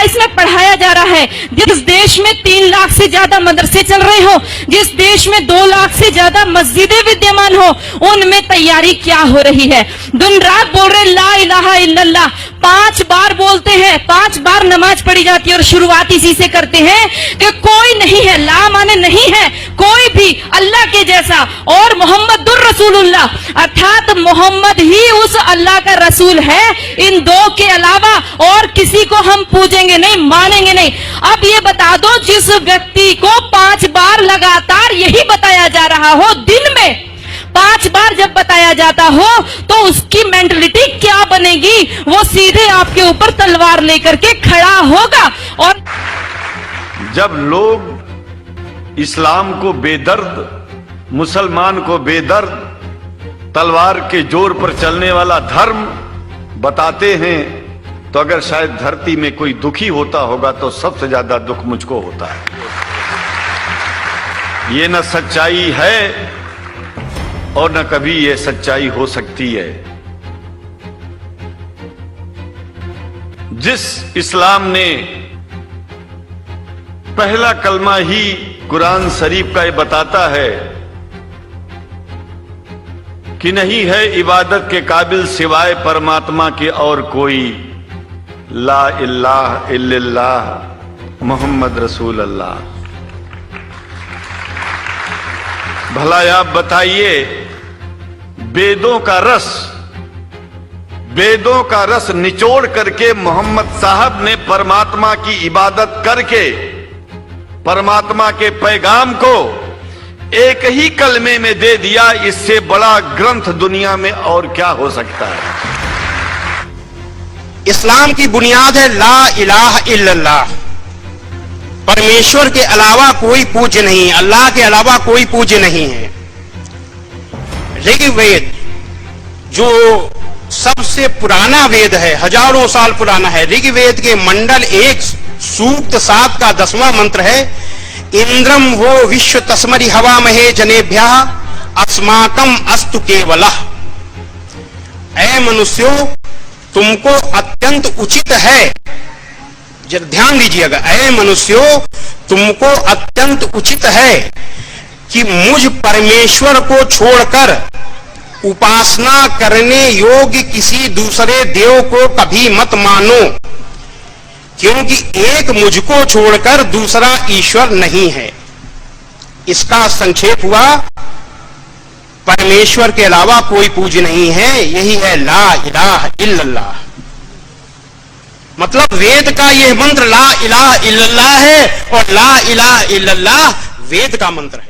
इसमें पढ़ाया जा रहा है। जिस देश में 3 लाख से ज्यादा मदरसे चल रहे हो, जिस देश में 2 लाख से ज्यादा मस्जिदें विद्यमान हो, उनमें तैयारी क्या हो रही है? दिन रात बोल रहे ला इलाहा इल्लल्लाह, 5 बार बोलते हैं, 5 बार नमाज पढ़ी जाती है और शुरुआत इसी से करते हैं कि कोई नहीं है, ला माने नहीं है कोई भी अल्लाह के जैसा, और मोहम्मदुर रसूलुल्लाह अर्थात मोहम्मद ही उस अल्लाह का रसूल है। इन 2 के अलावा और किसी को हम पूजेंगे नहीं, मानेंगे नहीं। अब ये बता दो, जिस व्यक्ति को 5 बार लगातार यही बताया जा रहा हो, दिन में 5 बार जब बताया जाता हो, तो उसकी मेंटलिटी क्या बनेगी? वो सीधे आपके ऊपर तलवार लेकर के खड़ा होगा। और जब लोग इस्लाम को बेदर्द, मुसलमान को बेदर्द, तलवार के जोर पर चलने वाला धर्म बताते हैं, तो अगर शायद धरती में कोई दुखी होता होगा तो सबसे ज्यादा दुख मुझको होता है। ये न सच्चाई है और न कभी ये सच्चाई हो सकती है। जिस इस्लाम ने पहला कलमा ही कुरान शरीफ का ये बताता है कि नहीं है इबादत के काबिल सिवाय परमात्मा के और कोई, ला इलाहा इल्लल्लाह मोहम्मद रसूल अल्लाह। भला आप बताइए, वेदों का रस निचोड़ करके मोहम्मद साहब ने परमात्मा की इबादत करके परमात्मा के पैगाम को एक ही कलमे में दे दिया। इससे बड़ा ग्रंथ दुनिया में और क्या हो सकता है? इस्लाम की बुनियाद है ला इलाहा इल्लल्लाह, परमेश्वर के अलावा कोई पूज्य नहीं, अल्लाह के अलावा कोई पूज्य नहीं है। ऋग्वेद जो सबसे पुराना वेद है, हजारों साल पुराना है, ऋग्वेद के मंडल 1 सूक्त 7 का 10वां मंत्र है, इंद्रम वो विश्व तस्मरी हवा महे जनेभ्या अस्माकम अस्तु केवलः। ऐ मनुष्यों, तुमको अत्यंत उचित है, जरा ध्यान दीजिएगा, ऐ मनुष्यों तुमको अत्यंत उचित है कि मुझ परमेश्वर को छोड़कर उपासना करने योग्य किसी दूसरे देव को कभी मत मानो, क्योंकि एक मुझको छोड़कर दूसरा ईश्वर नहीं है। इसका संक्षेप हुआ, परमेश्वर के अलावा कोई पूज्य नहीं है, यही है ला इलाहा इल्लल्लाह। मतलब वेद का यह मंत्र ला इलाहा इल्लल्लाह है और ला इलाहा इल्लल्लाह वेद का मंत्र है।